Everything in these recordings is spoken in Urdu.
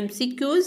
MCQs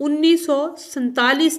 1947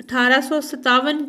1857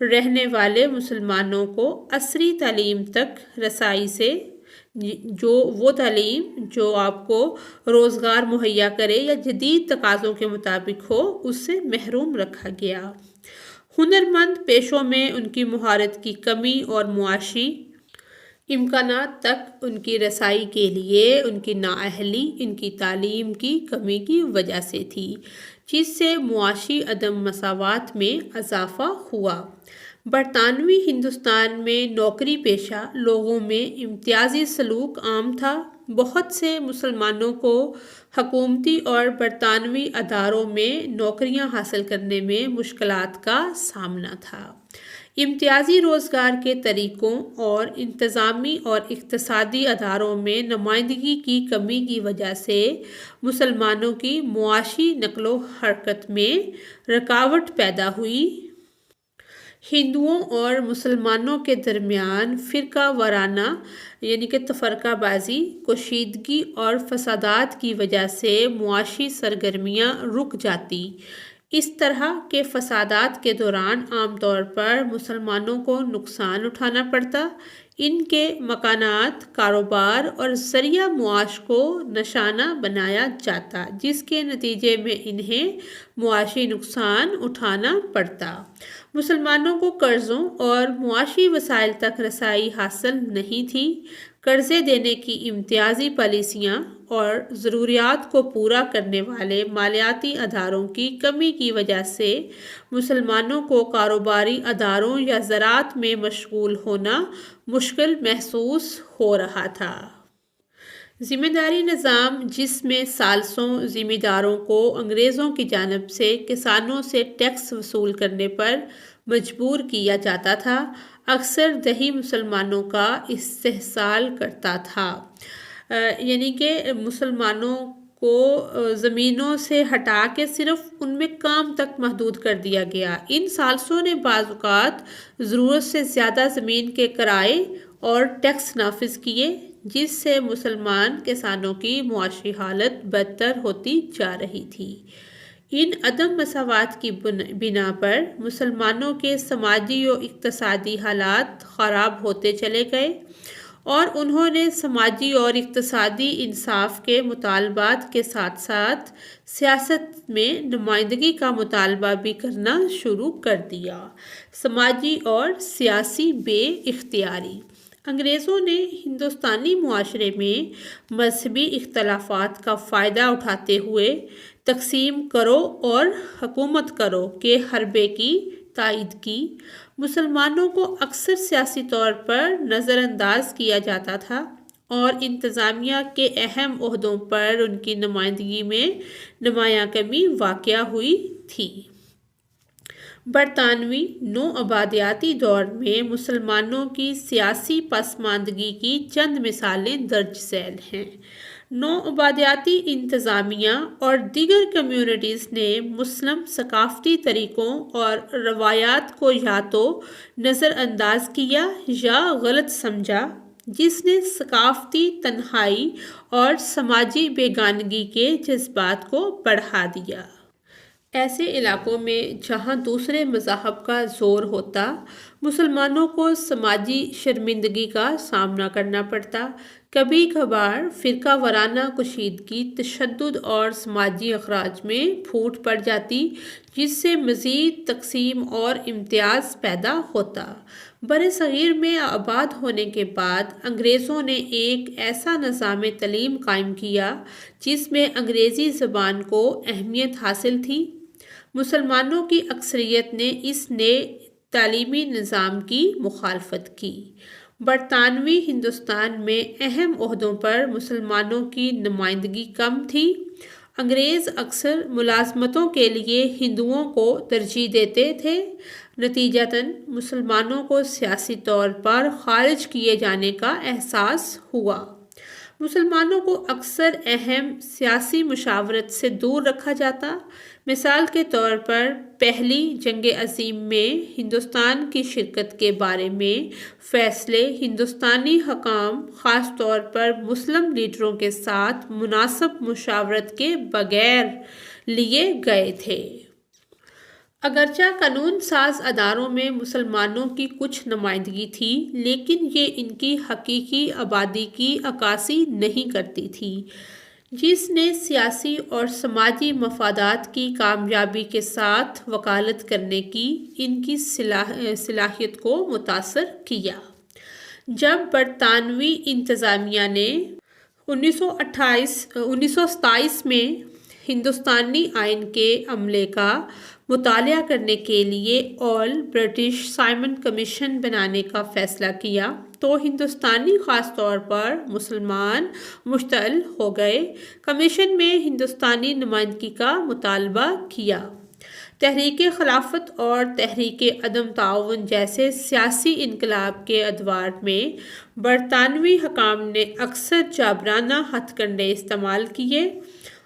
رہنے والے مسلمانوں کو عصری تعلیم تک رسائی سے، جو وہ تعلیم جو آپ کو روزگار مہیا کرے یا جدید تقاضوں کے مطابق ہو، اس سے محروم رکھا گیا۔ ہنرمند پیشوں میں ان کی مہارت کی کمی اور معاشی امکانات تک ان کی رسائی کے لیے ان کی نااہلی ان کی تعلیم کی کمی کی وجہ سے تھی، جس سے معاشی عدم مساوات میں اضافہ ہوا۔ برطانوی ہندوستان میں نوکری پیشہ لوگوں میں امتیازی سلوک عام تھا۔ بہت سے مسلمانوں کو حکومتی اور برطانوی اداروں میں نوکریاں حاصل کرنے میں مشکلات کا سامنا تھا۔ امتیازی روزگار کے طریقوں اور انتظامی اور اقتصادی اداروں میں نمائندگی کی کمی کی وجہ سے مسلمانوں کی معاشی نقل و حرکت میں رکاوٹ پیدا ہوئی۔ ہندوؤں اور مسلمانوں کے درمیان فرقہ وارانہ یعنی کہ تفرقہ بازی، کشیدگی اور فسادات کی وجہ سے معاشی سرگرمیاں رک جاتی۔ اس طرح کے فسادات کے دوران عام طور پر مسلمانوں کو نقصان اٹھانا پڑتا، ان کے مکانات، کاروبار اور ذریعہ معاش کو نشانہ بنایا جاتا، جس کے نتیجے میں انہیں معاشی نقصان اٹھانا پڑتا۔ مسلمانوں کو قرضوں اور معاشی وسائل تک رسائی حاصل نہیں تھی۔ قرضے دینے کی امتیازی پالیسیاں اور ضروریات کو پورا کرنے والے مالیاتی اداروں کی کمی کی وجہ سے مسلمانوں کو کاروباری اداروں یا زراعت میں مشغول ہونا مشکل محسوس ہو رہا تھا۔ ذمہ داری نظام، جس میں ثالثوں ذمہ داروں کو انگریزوں کی جانب سے کسانوں سے ٹیکس وصول کرنے پر مجبور کیا جاتا تھا، اکثر دیہی مسلمانوں کا استحصال کرتا تھا۔ یعنی کہ مسلمانوں کو زمینوں سے ہٹا کے صرف ان میں کام تک محدود کر دیا گیا۔ ان ثالثوں نے بعض اوقات ضرورت سے زیادہ زمین کے کرائے اور ٹیکس نافذ کیے، جس سے مسلمان کسانوں کی معاشی حالت بدتر ہوتی جا رہی تھی۔ ان عدم مساوات کی بنا پر مسلمانوں کے سماجی و اقتصادی حالات خراب ہوتے چلے گئے، اور انہوں نے سماجی اور اقتصادی انصاف کے مطالبات کے ساتھ ساتھ سیاست میں نمائندگی کا مطالبہ بھی کرنا شروع کر دیا۔ سماجی اور سیاسی بے اختیاری۔ انگریزوں نے ہندوستانی معاشرے میں مذہبی اختلافات کا فائدہ اٹھاتے ہوئے تقسیم کرو اور حکومت کرو کے حربے کی تائید کی۔ مسلمانوں کو اکثر سیاسی طور پر نظر انداز کیا جاتا تھا اور انتظامیہ کے اہم عہدوں پر ان کی نمائندگی میں نمایاں کمی واقع ہوئی تھی۔ برطانوی نوآبادیاتی دور میں مسلمانوں کی سیاسی پسماندگی کی چند مثالیں درج ذیل ہیں۔ نوآبادیاتی انتظامیہ اور دیگر کمیونٹیز نے مسلم ثقافتی طریقوں اور روایات کو یا تو نظر انداز کیا یا غلط سمجھا، جس نے ثقافتی تنہائی اور سماجی بیگانگی کے جذبات کو بڑھا دیا۔ ایسے علاقوں میں جہاں دوسرے مذاہب کا زور ہوتا، مسلمانوں کو سماجی شرمندگی کا سامنا کرنا پڑتا۔ کبھی کبھار فرقہ وارانہ کشیدگی، تشدد اور سماجی اخراج میں پھوٹ پڑ جاتی، جس سے مزید تقسیم اور امتیاز پیدا ہوتا۔ برصغیر میں آباد ہونے کے بعد انگریزوں نے ایک ایسا نظام تعلیم قائم کیا جس میں انگریزی زبان کو اہمیت حاصل تھی۔ مسلمانوں کی اکثریت نے اس نئے تعلیمی نظام کی مخالفت کی۔ برطانوی ہندوستان میں اہم عہدوں پر مسلمانوں کی نمائندگی کم تھی۔ انگریز اکثر ملازمتوں کے لیے ہندوؤں کو ترجیح دیتے تھے، نتیجتاً مسلمانوں کو سیاسی طور پر خارج کیے جانے کا احساس ہوا۔ مسلمانوں کو اکثر اہم سیاسی مشاورت سے دور رکھا جاتا۔ مثال کے طور پر پہلی جنگ عظیم میں ہندوستان کی شرکت کے بارے میں فیصلے ہندوستانی حکام، خاص طور پر مسلم لیڈروں کے ساتھ مناسب مشاورت کے بغیر لیے گئے تھے۔ اگرچہ قانون ساز اداروں میں مسلمانوں کی کچھ نمائندگی تھی، لیکن یہ ان کی حقیقی آبادی کی عکاسی نہیں کرتی تھی، جس نے سیاسی اور سماجی مفادات کی کامیابی کے ساتھ وکالت کرنے کی ان کی صلاحیت کو متاثر کیا۔ جب برطانوی انتظامیہ نے 1927 میں ہندوستانی آئین کے عملے کا مطالعہ کرنے کے لیے آل برٹش سائمن کمیشن بنانے کا فیصلہ کیا تو ہندوستانی خاص طور پر مسلمان مشتعل ہو گئے۔ کمیشن میں ہندوستانی نمائندگی کا مطالبہ کیا۔ تحریک خلافت اور تحریک عدم تعاون جیسے سیاسی انقلاب کے ادوار میں برطانوی حکام نے اکثر جابرانہ ہتھ کنڈے استعمال کیے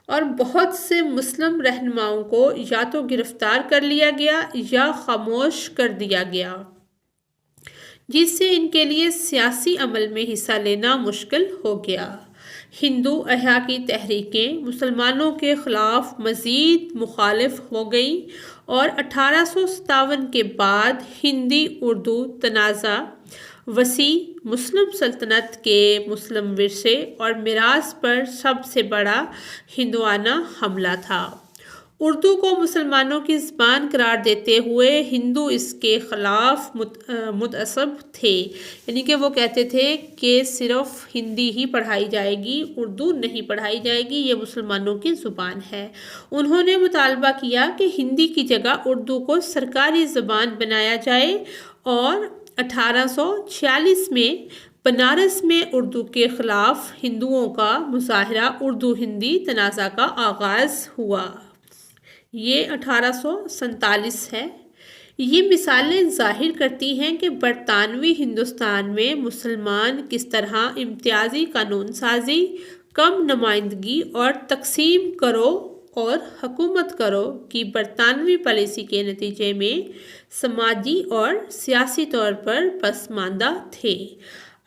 اور بہت سے مسلم رہنماؤں کو یا تو گرفتار کر لیا گیا یا خاموش کر دیا گیا، جس سے ان کے لیے سیاسی عمل میں حصہ لینا مشکل ہو گیا۔ ہندو احیا کی تحریکیں مسلمانوں کے خلاف مزید مخالف ہو گئیں اور 1857 کے بعد ہندی اردو تنازع وسیع مسلم سلطنت کے مسلم ورثے اور میراث پر سب سے بڑا ہندوانہ حملہ تھا۔ اردو کو مسلمانوں کی زبان قرار دیتے ہوئے ہندو اس کے خلاف متعصب تھے، یعنی کہ وہ کہتے تھے کہ صرف ہندی ہی پڑھائی جائے گی، اردو نہیں پڑھائی جائے گی، یہ مسلمانوں کی زبان ہے۔ انہوں نے مطالبہ کیا کہ ہندی کی جگہ اردو کو سرکاری زبان بنایا جائے اور 1846 میں بنارس میں اردو کے خلاف ہندوؤں کا مظاہرہ اردو ہندی تنازع کا آغاز ہوا۔ یہ 1847 ہے۔ یہ مثالیں ظاہر کرتی ہیں کہ برطانوی ہندوستان میں مسلمان کس طرح امتیازی قانون سازی، کم نمائندگی اور تقسیم کرو اور حکومت کرو کی برطانوی پالیسی کے نتیجے میں سماجی اور سیاسی طور پر پسماندہ تھے۔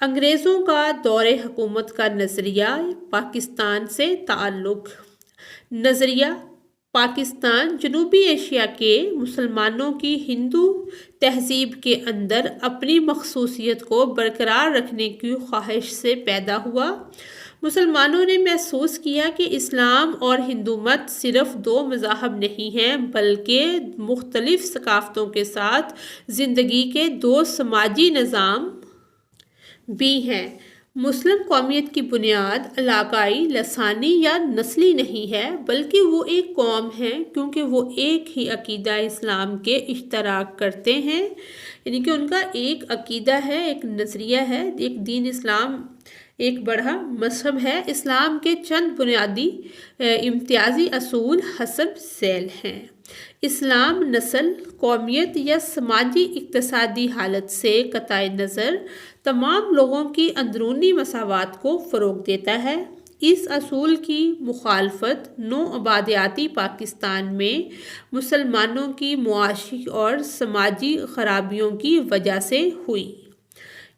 انگریزوں کا دور حکومت کا نظریہ پاکستان سے تعلق۔ نظریہ پاکستان جنوبی ایشیا کے مسلمانوں کی ہندو تہذیب کے اندر اپنی مخصوصیت کو برقرار رکھنے کی خواہش سے پیدا ہوا۔ مسلمانوں نے محسوس کیا کہ اسلام اور ہندو مت صرف دو مذاہب نہیں ہیں بلکہ مختلف ثقافتوں کے ساتھ زندگی کے دو سماجی نظام بھی ہیں۔ مسلم قومیت کی بنیاد علاقائی، لسانی یا نسلی نہیں ہے بلکہ وہ ایک قوم ہے کیونکہ وہ ایک ہی عقیدہ اسلام کے اشتراک کرتے ہیں، یعنی کہ ان کا ایک عقیدہ ہے، ایک نظریہ ہے، ایک دین اسلام ایک بڑا مذہب ہے۔ اسلام کے چند بنیادی امتیازی اصول حسب ذیل ہیں۔ اسلام نسل، قومیت یا سماجی اقتصادی حالت سے قطع نظر تمام لوگوں کی اندرونی مساوات کو فروغ دیتا ہے۔ اس اصول کی مخالفت نوآبادیاتی پاکستان میں مسلمانوں کی معاشی اور سماجی خرابیوں کی وجہ سے ہوئی۔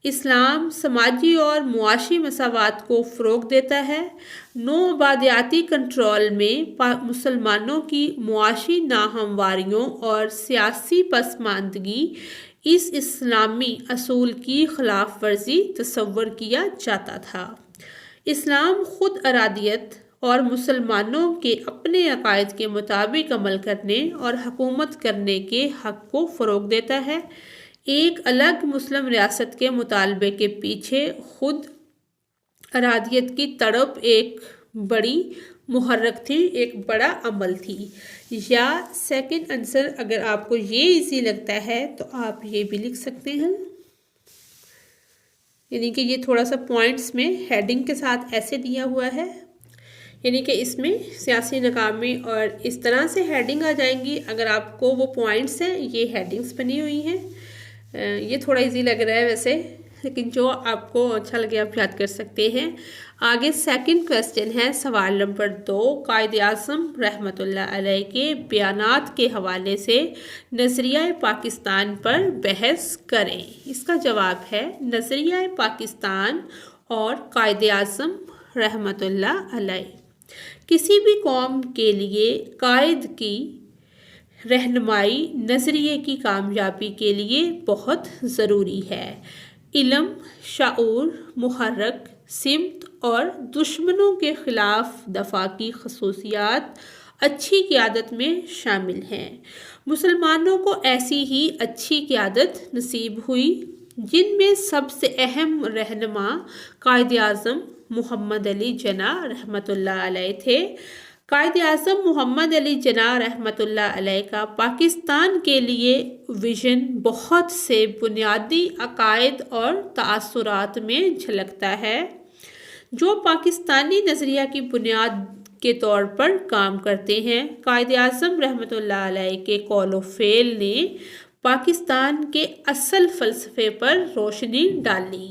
اسلام سماجی اور معاشی مساوات کو فروغ دیتا ہے۔ نوآبادیاتی کنٹرول میں مسلمانوں کی معاشی ناہمواریوں اور سیاسی پسماندگی اس اسلامی اصول کی خلاف ورزی تصور کیا جاتا تھا۔ اسلام خود ارادیت اور مسلمانوں کے اپنے عقائد کے مطابق عمل کرنے اور حکومت کرنے کے حق کو فروغ دیتا ہے۔ ایک الگ مسلم ریاست کے مطالبے کے پیچھے خود ارادیت کی تڑپ ایک بڑی محرک تھی، ایک بڑا عمل تھی۔ یا سیکنڈ آنسر اگر آپ کو یہ ایزی لگتا ہے تو آپ یہ بھی لکھ سکتے ہیں، یعنی کہ یہ تھوڑا سا پوائنٹس میں ہیڈنگ کے ساتھ ایسے دیا ہوا ہے، یعنی کہ اس میں سیاسی ناکامی اور اس طرح سے ہیڈنگ آ جائیں گی۔ اگر آپ کو وہ پوائنٹس ہیں، یہ ہیڈنگس بنی ہوئی ہیں، یہ تھوڑا ایزی لگ رہا ہے ویسے، لیکن جو آپ کو اچھا لگے آپ یاد کر سکتے ہیں۔ آگے سیکنڈ کویسچن ہے، سوال نمبر 2، قائد اعظم رحمۃ اللہ علیہ کے بیانات کے حوالے سے نظریہ پاکستان پر بحث کریں۔ اس کا جواب ہے نظریہ پاکستان اور قائد اعظم رحمۃ اللہ علیہ۔ کسی بھی قوم کے لیے قائد کی رہنمائی نظریے کی کامیابی کے لیے بہت ضروری ہے۔ علم، شعور، محرک، سمت اور دشمنوں کے خلاف دفاع کی خصوصیات اچھی قیادت میں شامل ہیں۔ مسلمانوں کو ایسی ہی اچھی قیادت نصیب ہوئی، جن میں سب سے اہم رہنما قائد اعظم محمد علی جناح رحمۃ اللہ علیہ تھے۔ قائد اعظم محمد علی جناح رحمۃ اللہ علیہ کا پاکستان کے لیے ویژن بہت سے بنیادی عقائد اور تاثرات میں جھلکتا ہے، جو پاکستانی نظریہ کی بنیاد کے طور پر کام کرتے ہیں۔ قائد اعظم رحمۃ اللہ علیہ کے قول و فعل نے پاکستان کے اصل فلسفے پر روشنی ڈالی۔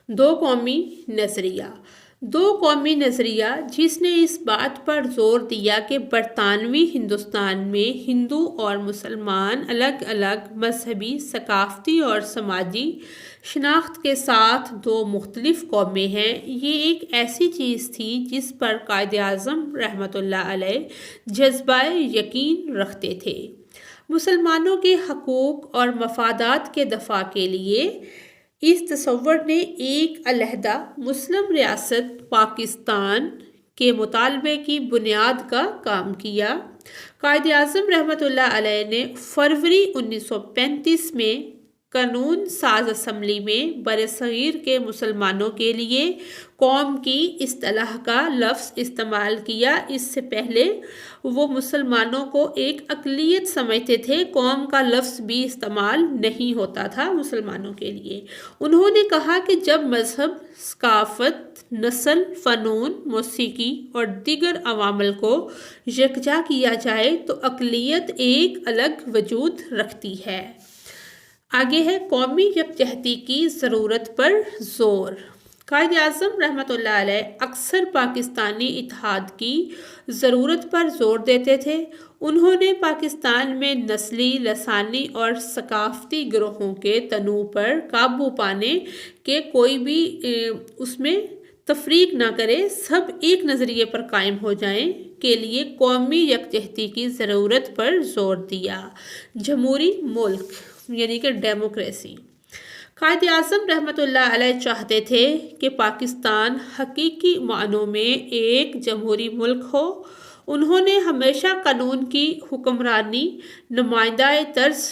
دو قومی نظریہ۔ دو قومی نظریہ، جس نے اس بات پر زور دیا کہ برطانوی ہندوستان میں ہندو اور مسلمان الگ الگ مذہبی، ثقافتی اور سماجی شناخت کے ساتھ دو مختلف قومیں ہیں، یہ ایک ایسی چیز تھی جس پر قائد اعظم رحمۃ اللہ علیہ جذبہ یقین رکھتے تھے۔ مسلمانوں کے حقوق اور مفادات کے دفاع کے لیے اس تصور نے ایک علیحدہ مسلم ریاست پاکستان کے مطالبے کی بنیاد کا کام کیا۔ قائد اعظم رحمۃ اللہ علیہ نے فروری 1935 میں قانون ساز اسمبلی میں برصغیر کے مسلمانوں کے لیے قوم کی اصطلاح کا لفظ استعمال کیا۔ اس سے پہلے وہ مسلمانوں کو ایک اقلیت سمجھتے تھے، قوم کا لفظ بھی استعمال نہیں ہوتا تھا مسلمانوں کے لیے۔ انہوں نے کہا کہ جب مذہب، ثقافت، نسل، فنون، موسیقی اور دیگر عوامل کو یکجا کیا جائے تو اقلیت ایک الگ وجود رکھتی ہے۔ آگے ہے قومی یکجہتی کی ضرورت پر زور۔ قائد اعظم رحمۃ اللہ علیہ اکثر پاکستانی اتحاد کی ضرورت پر زور دیتے تھے۔ انہوں نے پاکستان میں نسلی، لسانی اور ثقافتی گروہوں کے تنوع پر قابو پانے کے کوئی بھی اس میں تفریق نہ کرے، سب ایک نظریے پر قائم ہو جائیں کے لیے قومی یکجہتی کی ضرورت پر زور دیا۔ جمہوری ملک یعنی کہ ڈیموکریسی۔ قائد اعظم رحمۃ اللہ علیہ چاہتے تھے کہ پاکستان حقیقی معنوں میں ایک جمہوری ملک ہو۔ انہوں نے ہمیشہ قانون کی حکمرانی، نمائندہ طرز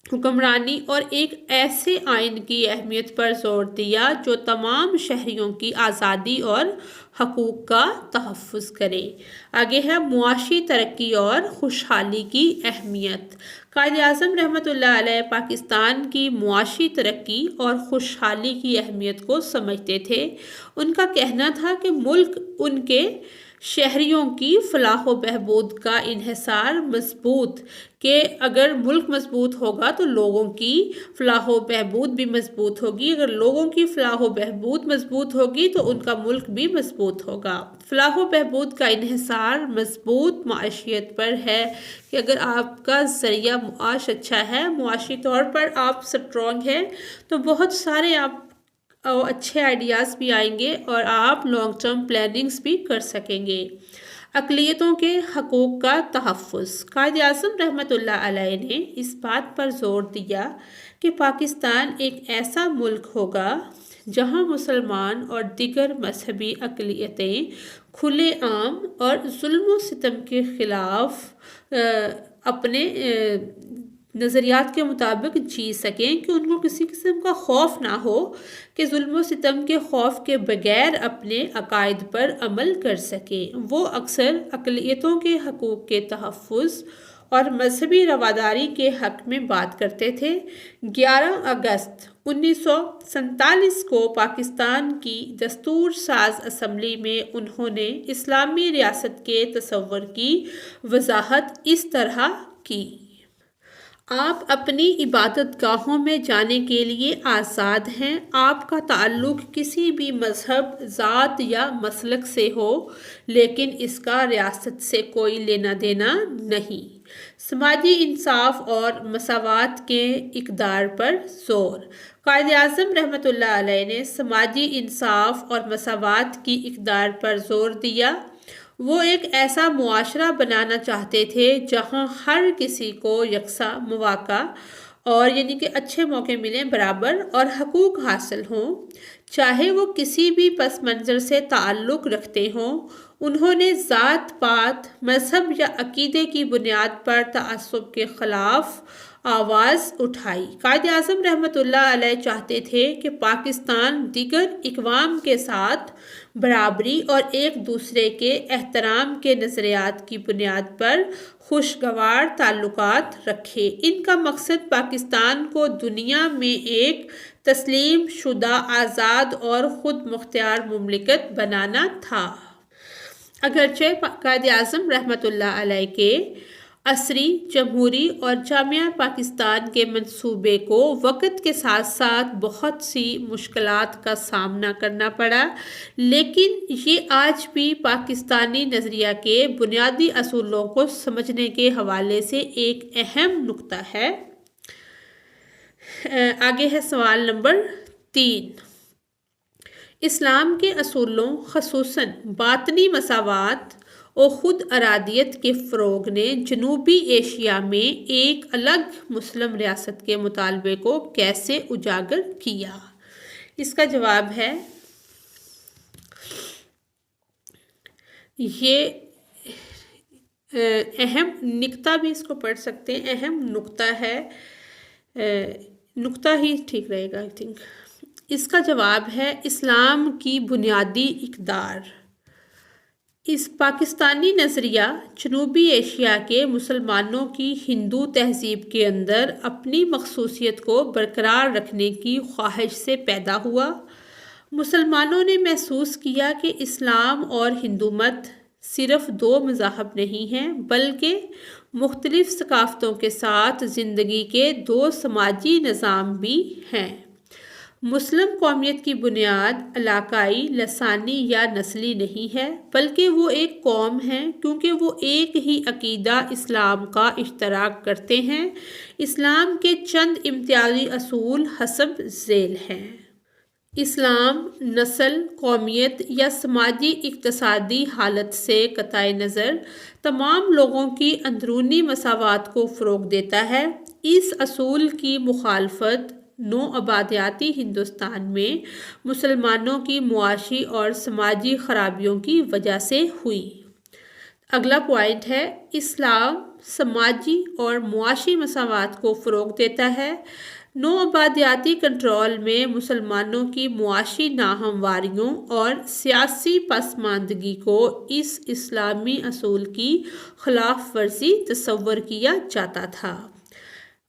حکمرانی اور ایک ایسے آئین کی اہمیت پر زور دیا جو تمام شہریوں کی آزادی اور حقوق کا تحفظ کرے۔ آگے ہے معاشی ترقی اور خوشحالی کی اہمیت۔ قائد اعظم رحمۃ اللہ علیہ پاکستان کی معاشی ترقی اور خوشحالی کی اہمیت کو سمجھتے تھے۔ ان کا کہنا تھا کہ ملک ان کے شہریوں کی فلاح و بہبود کا انحصار مضبوط، کہ اگر ملک مضبوط ہوگا تو لوگوں کی فلاح و بہبود بھی مضبوط ہوگی، اگر لوگوں کی فلاح و بہبود مضبوط ہوگی تو ان کا ملک بھی مضبوط ہوگا۔ فلاح و بہبود کا انحصار مضبوط معیشت پر ہے کہ اگر آپ کا ذریعہ معاش اچھا ہے، معاشی طور پر آپ سٹرونگ ہیں، تو بہت سارے آپ اچھے آئیڈیاز بھی آئیں گے اور آپ لانگ ٹرم پلاننگز بھی کر سکیں گے۔ اقلیتوں کے حقوق کا تحفظ۔ قائد اعظم رحمۃ اللہ علیہ نے اس بات پر زور دیا کہ پاکستان ایک ایسا ملک ہوگا جہاں مسلمان اور دیگر مذہبی اقلیتیں کھلے عام اور ظلم و ستم کے خلاف اپنے نظریات کے مطابق جی سکیں، کہ ان کو کسی قسم کا خوف نہ ہو، کہ ظلم و ستم کے خوف کے بغیر اپنے عقائد پر عمل کر سکیں۔ وہ اکثر اقلیتوں کے حقوق کے تحفظ اور مذہبی رواداری کے حق میں بات کرتے تھے۔ 11 اگست 1947 کو پاکستان کی دستور ساز اسمبلی میں انہوں نے اسلامی ریاست کے تصور کی وضاحت اس طرح کی: آپ اپنی عبادت گاہوں میں جانے کے لیے آزاد ہیں۔ آپ کا تعلق کسی بھی مذہب، ذات یا مسلک سے ہو، لیکن اس کا ریاست سے کوئی لینا دینا نہیں۔ سماجی انصاف اور مساوات کے اقدار پر زور۔ قائد اعظم رحمۃ اللہ علیہ نے سماجی انصاف اور مساوات کی اقدار پر زور دیا۔ وہ ایک ایسا معاشرہ بنانا چاہتے تھے جہاں ہر کسی کو یکساں مواقع اور یعنی کہ اچھے موقع ملیں، برابر اور حقوق حاصل ہوں، چاہے وہ کسی بھی پس منظر سے تعلق رکھتے ہوں۔ انہوں نے ذات پات، مذہب یا عقیدے کی بنیاد پر تعصب کے خلاف آواز اٹھائی۔ قائد اعظم رحمۃ اللہ علیہ چاہتے تھے کہ پاکستان دیگر اقوام کے ساتھ برابری اور ایک دوسرے کے احترام کے نظریات کی بنیاد پر خوشگوار تعلقات رکھے۔ ان کا مقصد پاکستان کو دنیا میں ایک تسلیم شدہ، آزاد اور خود مختار مملکت بنانا تھا۔ اگرچہ قائد اعظم رحمۃ اللہ علیہ کے عصری، جمہوری اور جامعہ پاکستان کے منصوبے کو وقت کے ساتھ ساتھ بہت سی مشکلات کا سامنا کرنا پڑا، لیکن یہ آج بھی پاکستانی نظریہ کے بنیادی اصولوں کو سمجھنے کے حوالے سے ایک اہم نقطہ ہے۔ آگے ہے سوال نمبر 3۔ اسلام کے اصولوں خصوصاً باطنی مساوات اور خود ارادیت کے فروغ نے جنوبی ایشیا میں ایک الگ مسلم ریاست کے مطالبے کو کیسے اجاگر کیا؟ اس کا جواب ہے، یہ اہم نکتہ بھی اس کو پڑھ سکتے ہیں، اہم نکتہ ہے، نکتہ ہی ٹھیک رہے گا آئی تھنک۔ اس کا جواب ہے اسلام کی بنیادی اقدار۔ اس پاکستانی نظریہ جنوبی ایشیا کے مسلمانوں کی ہندو تہذیب کے اندر اپنی مخصوصیت کو برقرار رکھنے کی خواہش سے پیدا ہوا۔ مسلمانوں نے محسوس کیا کہ اسلام اور ہندو مت صرف دو مذاہب نہیں ہیں، بلکہ مختلف ثقافتوں کے ساتھ زندگی کے دو سماجی نظام بھی ہیں۔ مسلم قومیت کی بنیاد علاقائی، لسانی یا نسلی نہیں ہے، بلکہ وہ ایک قوم ہے کیونکہ وہ ایک ہی عقیدہ اسلام کا اشتراک کرتے ہیں۔ اسلام کے چند امتیازی اصول حسب ذیل ہیں۔ اسلام نسل، قومیت یا سماجی اقتصادی حالت سے قطع نظر تمام لوگوں کی اندرونی مساوات کو فروغ دیتا ہے۔ اس اصول کی مخالفت نوآبادیاتی ہندوستان میں مسلمانوں کی معاشی اور سماجی خرابیوں کی وجہ سے ہوئی۔ اگلا پوائنٹ ہے، اسلام سماجی اور معاشی مساوات کو فروغ دیتا ہے۔ نوآبادیاتی کنٹرول میں مسلمانوں کی معاشی ناہمواریوں اور سیاسی پسماندگی کو اس اسلامی اصول کی خلاف ورزی تصور کیا جاتا تھا۔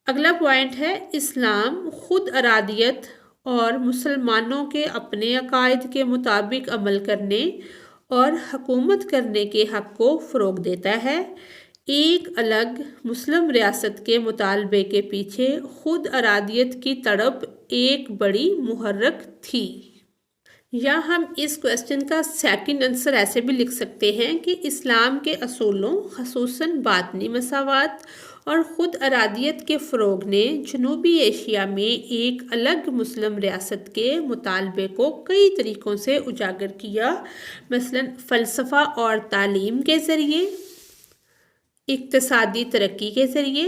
اگلا پوائنٹ ہے، اسلام خود ارادیت اور مسلمانوں کے اپنے عقائد کے مطابق عمل کرنے اور حکومت کرنے کے حق کو فروغ دیتا ہے۔ ایک الگ مسلم ریاست کے مطالبے کے پیچھے خود ارادیت کی تڑپ ایک بڑی محرک تھی۔ یا ہم اس کویسچن کا سیکنڈ آنسر ایسے بھی لکھ سکتے ہیں کہ اسلام کے اصولوں خصوصاً باطنی مساوات اور خود ارادیت کے فروغ نے جنوبی ایشیا میں ایک الگ مسلم ریاست کے مطالبے کو کئی طریقوں سے اجاگر کیا، مثلاً فلسفہ اور تعلیم کے ذریعے، اقتصادی ترقی کے ذریعے،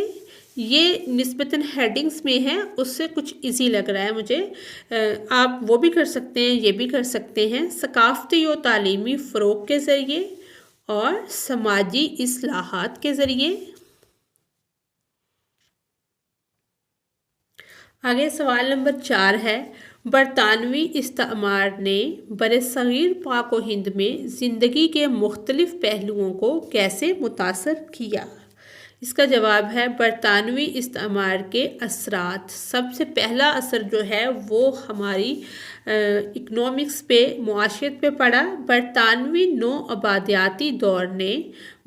یہ نسبتاً ہیڈنگز میں ہے، اس سے کچھ ایزی لگ رہا ہے مجھے، آپ وہ بھی کر سکتے ہیں، یہ بھی کر سکتے ہیں، ثقافتی و تعلیمی فروغ کے ذریعے اور سماجی اصلاحات کے ذریعے۔ آگے سوال نمبر 4 ہے، برطانوی استعمار نے برصغیر پاک و ہند میں زندگی کے مختلف پہلوؤں کو کیسے متاثر کیا؟ اس کا جواب ہے، برطانوی استعمار کے اثرات۔ سب سے پہلا اثر جو ہے وہ ہماری اکنامکس پہ، معاشیت پہ پڑا۔ برطانوی نوآبادیاتی دور نے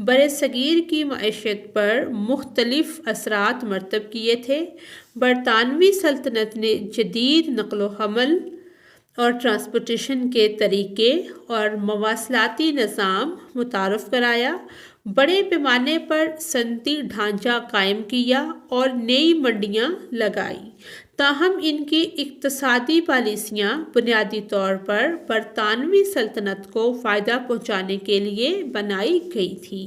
برصغیر کی معیشت پر مختلف اثرات مرتب کیے تھے۔ برطانوی سلطنت نے جدید نقل و حمل اور ٹرانسپورٹیشن کے طریقے اور مواصلاتی نظام متعارف کرایا، بڑے پیمانے پر صنعتی ڈھانچہ قائم کیا اور نئی منڈیاں لگائیں تاہم ان کی اقتصادی پالیسیاں بنیادی طور پر برطانوی سلطنت کو فائدہ پہنچانے کے لیے بنائی گئی تھی۔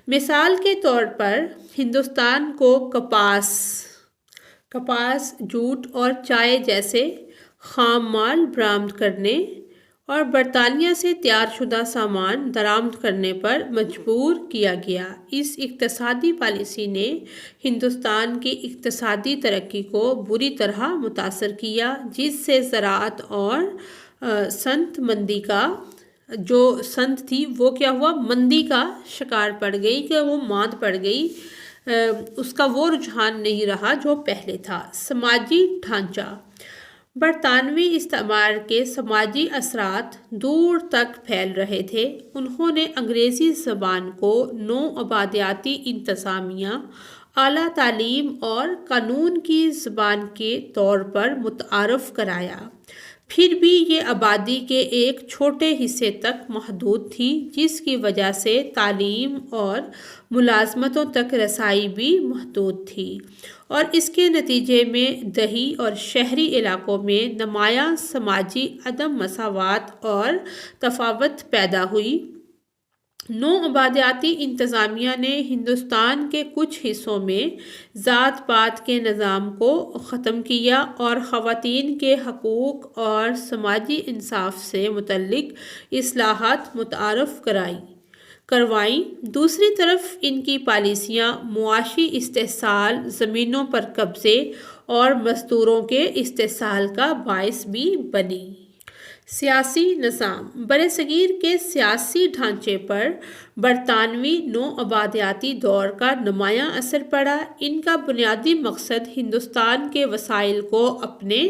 مثال کے طور پر ہندوستان کو کپاس، جوٹ اور چائے جیسے خام مال برآمد کرنے اور برطانیہ سے تیار شدہ سامان درآمد کرنے پر مجبور کیا گیا۔ اس اقتصادی پالیسی نے ہندوستان کی اقتصادی ترقی کو بری طرح متاثر کیا، جس سے زراعت اور صنعت صنعت تھی وہ کیا ہوا، مندی کا شکار پڑ گئی، کہ وہ ماند پڑ گئی، اس کا وہ رجحان نہیں رہا جو پہلے تھا۔ سماجی ڈھانچہ: برطانوی استعمار کے سماجی اثرات دور تک پھیل رہے تھے۔ انہوں نے انگریزی زبان کو نوآبادیاتی انتظامیہ، اعلیٰ تعلیم اور قانون کی زبان کے طور پر متعارف کرایا۔ پھر بھی یہ آبادی کے ایک چھوٹے حصے تک محدود تھی، جس کی وجہ سے تعلیم اور ملازمتوں تک رسائی بھی محدود تھی، اور اس کے نتیجے میں دیہی اور شہری علاقوں میں نمایاں سماجی عدم مساوات اور تفاوت پیدا ہوئی۔ نوآبادیاتی انتظامیہ نے ہندوستان کے کچھ حصوں میں ذات پات کے نظام کو ختم کیا اور خواتین کے حقوق اور سماجی انصاف سے متعلق اصلاحات متعارف کروائیں۔ دوسری طرف ان کی پالیسیاں معاشی استحصال، زمینوں پر قبضے اور مزدوروں کے استحصال کا باعث بھی بنیں۔ سیاسی نظام: برصغیر کے سیاسی ڈھانچے پر برطانوی نوآبادیاتی دور کا نمایاں اثر پڑا۔ ان کا بنیادی مقصد ہندوستان کے وسائل کو اپنے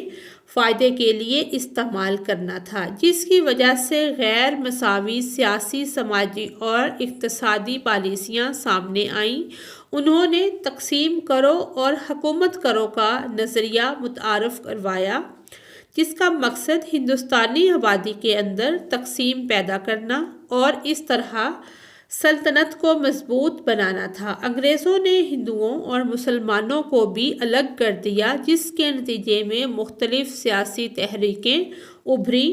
فائدے کے لیے استعمال کرنا تھا، جس کی وجہ سے غیر مساوی سیاسی، سماجی اور اقتصادی پالیسیاں سامنے آئیں۔ انہوں نے تقسیم کرو اور حکومت کرو کا نظریہ متعارف کروایا، جس کا مقصد ہندوستانی آبادی کے اندر تقسیم پیدا کرنا اور اس طرح سلطنت کو مضبوط بنانا تھا۔ انگریزوں نے ہندوؤں اور مسلمانوں کو بھی الگ کر دیا، جس کے نتیجے میں مختلف سیاسی تحریکیں ابھریں۔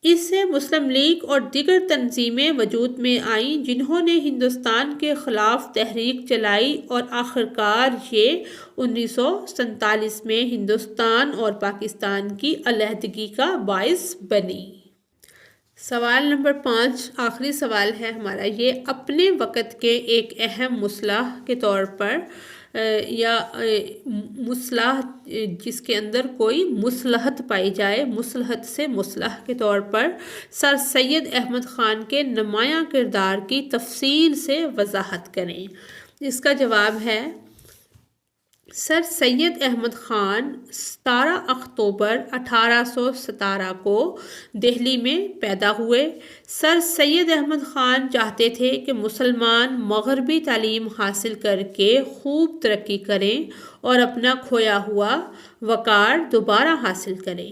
اس سے مسلم لیگ اور دیگر تنظیمیں وجود میں آئیں، جنہوں نے ہندوستان کے خلاف تحریک چلائی اور آخرکار یہ 1947 میں ہندوستان اور پاکستان کی علیحدگی کا باعث بنی۔ سوال نمبر 5، آخری سوال ہے ہمارا یہ: اپنے وقت کے ایک اہم مصطلح کے طور پر یا مصطلح جس کے اندر کوئی مصلحت پائی جائے، مصلحت سے مصطلح کے طور پر سر سید احمد خان کے نمایاں کردار کی تفصیل سے وضاحت کریں۔ اس کا جواب ہے: سر سید احمد خان 17 اکتوبر 1817 کو دہلی میں پیدا ہوئے۔ سر سید احمد خان چاہتے تھے کہ مسلمان مغربی تعلیم حاصل کر کے خوب ترقی کریں اور اپنا کھویا ہوا وقار دوبارہ حاصل کریں۔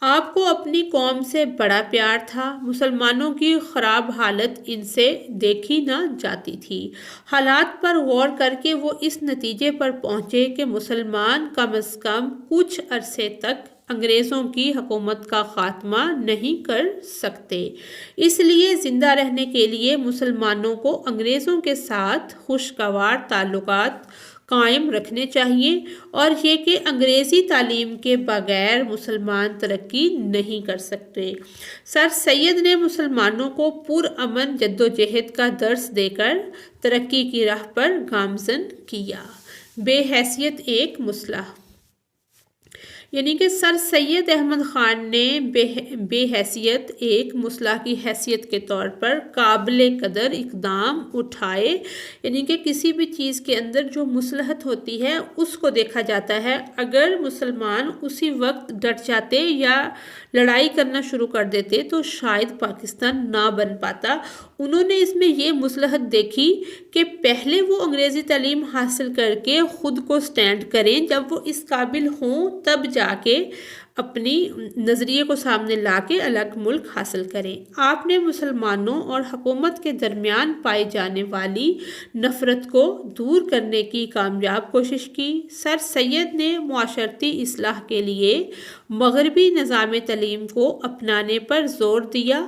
آپ کو اپنی قوم سے بڑا پیار تھا۔ مسلمانوں کی خراب حالت ان سے دیکھی نہ جاتی تھی۔ حالات پر غور کر کے وہ اس نتیجے پر پہنچے کہ مسلمان کم از کم کچھ عرصے تک انگریزوں کی حکومت کا خاتمہ نہیں کر سکتے، اس لیے زندہ رہنے کے لیے مسلمانوں کو انگریزوں کے ساتھ خوشگوار تعلقات قائم رکھنے چاہیے، اور یہ کہ انگریزی تعلیم کے بغیر مسلمان ترقی نہیں کر سکتے۔ سر سید نے مسلمانوں کو پرامن جدوجہد کا درس دے کر ترقی کی راہ پر گامزن کیا۔ بے حیثیت ایک مصطلح: یعنی کہ سر سید احمد خان نے بے حیثیت ایک مصطلح کی حیثیت کے طور پر قابل قدر اقدام اٹھائے، یعنی کہ کسی بھی چیز کے اندر جو مصلحت ہوتی ہے اس کو دیکھا جاتا ہے۔ اگر مسلمان اسی وقت ڈٹ جاتے یا لڑائی کرنا شروع کر دیتے تو شاید پاکستان نہ بن پاتا۔ انہوں نے اس میں یہ مصلحت دیکھی کہ پہلے وہ انگریزی تعلیم حاصل کر کے خود کو سٹینڈ کریں، جب وہ اس قابل ہوں تب جا کے اپنی نظریے کو سامنے لا کے الگ ملک حاصل کریں۔ آپ نے مسلمانوں اور حکومت کے درمیان پائی جانے والی نفرت کو دور کرنے کی کامیاب کوشش کی۔ سر سید نے معاشرتی اصلاح کے لیے مغربی نظام تعلیم کو اپنانے پر زور دیا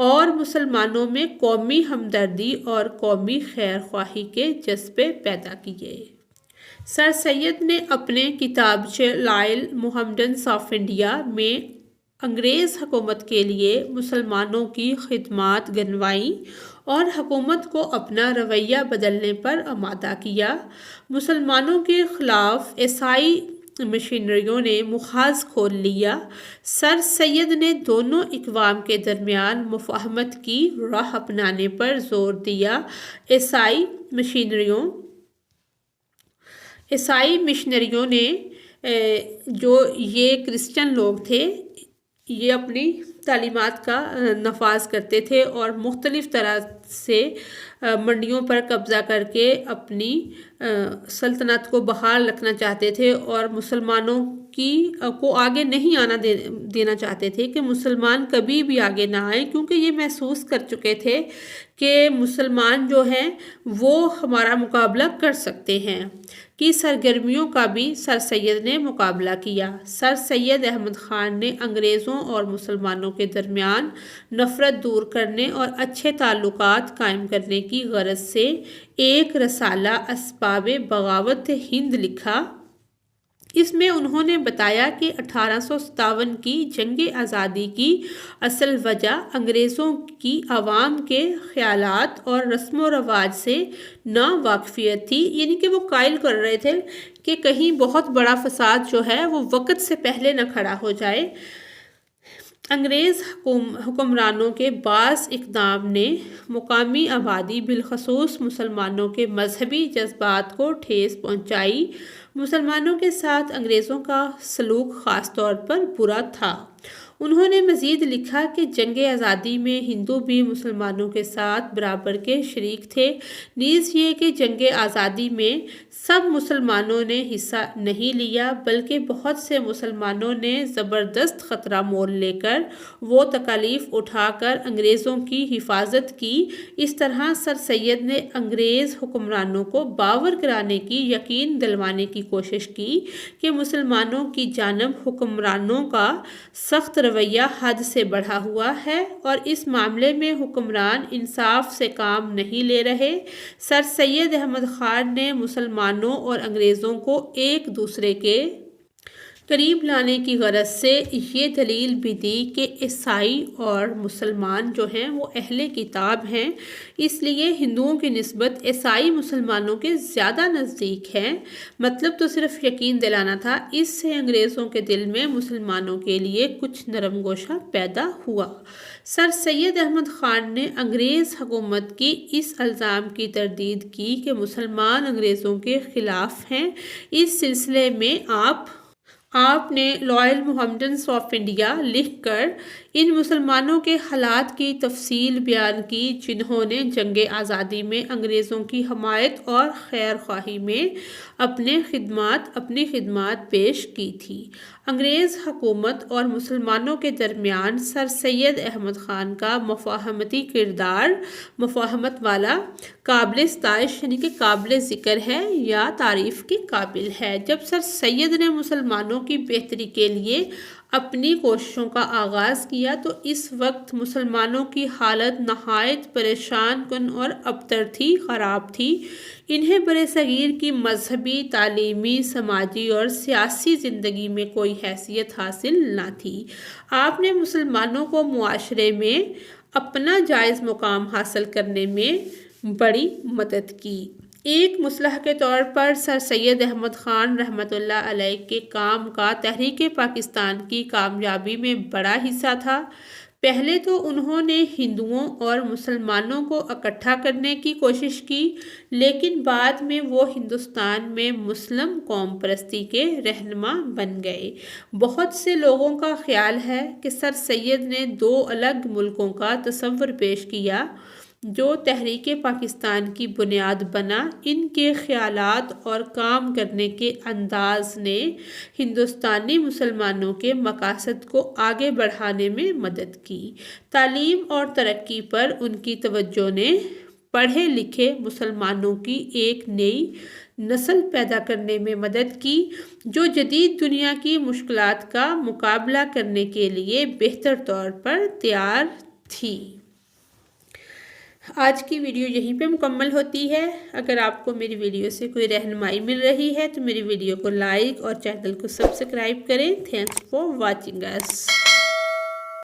اور مسلمانوں میں قومی ہمدردی اور قومی خیر خواہی کے جذبے پیدا کیے۔ سر سید نے اپنے کتابچے لائل محمڈنس آف انڈیا میں انگریز حکومت کے لیے مسلمانوں کی خدمات گنوائیں اور حکومت کو اپنا رویہ بدلنے پر آمادہ کیا۔ مسلمانوں کے خلاف عیسائی مشنریوں نے محاذ کھول لیا۔ سر سید نے دونوں اقوام کے درمیان مفاہمت کی راہ اپنانے پر زور دیا۔ عیسائی مشنریوں نے جو یہ کرسچن لوگ تھے یہ اپنی تعلیمات کا نفاذ کرتے تھے اور مختلف طرح سے منڈیوں پر قبضہ کر کے اپنی سلطنت کو بحال رکھنا چاہتے تھے اور مسلمانوں کو آگے نہیں آنا دینا چاہتے تھے کہ مسلمان کبھی بھی آگے نہ آئیں، کیونکہ یہ محسوس کر چکے تھے کہ مسلمان جو ہیں وہ ہمارا مقابلہ کر سکتے ہیں۔ کی سرگرمیوں کا بھی سر سید نے مقابلہ کیا۔ سر سید احمد خان نے انگریزوں اور مسلمانوں کے درمیان نفرت دور کرنے اور اچھے تعلقات قائم کرنے کی غرض سے ایک رسالہ اسباب بغاوت ہند لکھا۔ اس میں انہوں نے بتایا کہ 1857 کی جنگ آزادی کی اصل وجہ انگریزوں کی عوام کے خیالات اور رسم و رواج سے ناواقفیت تھی، یعنی کہ وہ قائل کر رہے تھے کہ کہیں بہت بڑا فساد جو ہے وہ وقت سے پہلے نہ کھڑا ہو جائے۔ انگریز حکمرانوں کے بعض اقدام نے مقامی آبادی بالخصوص مسلمانوں کے مذہبی جذبات کو ٹھیس پہنچائی۔ مسلمانوں کے ساتھ انگریزوں کا سلوک خاص طور پر برا تھا۔ انہوں نے مزید لکھا کہ جنگ آزادی میں ہندو بھی مسلمانوں کے ساتھ برابر کے شریک تھے، نیز یہ کہ جنگ آزادی میں سب مسلمانوں نے حصہ نہیں لیا بلکہ بہت سے مسلمانوں نے زبردست خطرہ مول لے کر وہ تکالیف اٹھا کر انگریزوں کی حفاظت کی۔ اس طرح سر سید نے انگریز حکمرانوں کو باور کرانے کی یقین دلوانے کی کوشش کی کہ مسلمانوں کی جانب حکمرانوں کا سخت رویہ حد سے بڑھا ہوا ہے اور اس معاملے میں حکمران انصاف سے کام نہیں لے رہے۔ سر سید احمد خان نے مسلمانوں اور انگریزوں کو ایک دوسرے کے قریب لانے کی غرض سے یہ دلیل بھی دی کہ عیسائی اور مسلمان جو ہیں وہ اہل کتاب ہیں، اس لیے ہندوؤں کی نسبت عیسائی مسلمانوں کے زیادہ نزدیک ہیں۔ مطلب تو صرف یقین دلانا تھا۔ اس سے انگریزوں کے دل میں مسلمانوں کے لیے کچھ نرم گوشہ پیدا ہوا۔ سر سید احمد خان نے انگریز حکومت کی اس الزام کی تردید کی کہ مسلمان انگریزوں کے خلاف ہیں۔ اس سلسلے میں آپ نے لائل محمڈنس آف انڈیا لکھ کر ان مسلمانوں کے حالات کی تفصیل بیان کی جنہوں نے جنگ آزادی میں انگریزوں کی حمایت اور خیر خواہی میں اپنی خدمات پیش کی تھی۔ انگریز حکومت اور مسلمانوں کے درمیان سر سید احمد خان کا مفاہمتی کردار مفاہمت والا قابل ستائش یعنی کہ قابل ذکر ہے یا تعریف کے قابل ہے۔ جب سر سید نے مسلمانوں کی بہتری کے لیے اپنی کوششوں کا آغاز کیا تو اس وقت مسلمانوں کی حالت نہایت پریشان کن اور ابتر تھی، خراب تھی۔ انہیں برصغیر کی مذہبی، تعلیمی، سماجی اور سیاسی زندگی میں کوئی حیثیت حاصل نہ تھی۔ آپ نے مسلمانوں کو معاشرے میں اپنا جائز مقام حاصل کرنے میں بڑی مدد کی۔ ایک مصلح کے طور پر سر سید احمد خان رحمۃ اللہ علیہ کے کام کا تحریک پاکستان کی کامیابی میں بڑا حصہ تھا۔ پہلے تو انہوں نے ہندوؤں اور مسلمانوں کو اکٹھا کرنے کی کوشش کی، لیکن بعد میں وہ ہندوستان میں مسلم قوم پرستی کے رہنما بن گئے۔ بہت سے لوگوں کا خیال ہے کہ سر سید نے دو الگ ملکوں کا تصور پیش کیا، جو تحریک پاکستان کی بنیاد بنا۔ ان کے خیالات اور کام کرنے کے انداز نے ہندوستانی مسلمانوں کے مقاصد کو آگے بڑھانے میں مدد کی۔ تعلیم اور ترقی پر ان کی توجہ نے پڑھے لکھے مسلمانوں کی ایک نئی نسل پیدا کرنے میں مدد کی جو جدید دنیا کی مشکلات کا مقابلہ کرنے کے لیے بہتر طور پر تیار تھی۔ آج کی ویڈیو یہیں پہ مکمل ہوتی ہے۔ اگر آپ کو میری ویڈیو سے کوئی رہنمائی مل رہی ہے تو میری ویڈیو کو لائک اور چینل کو سبسکرائب کریں۔ Thanks for watching us.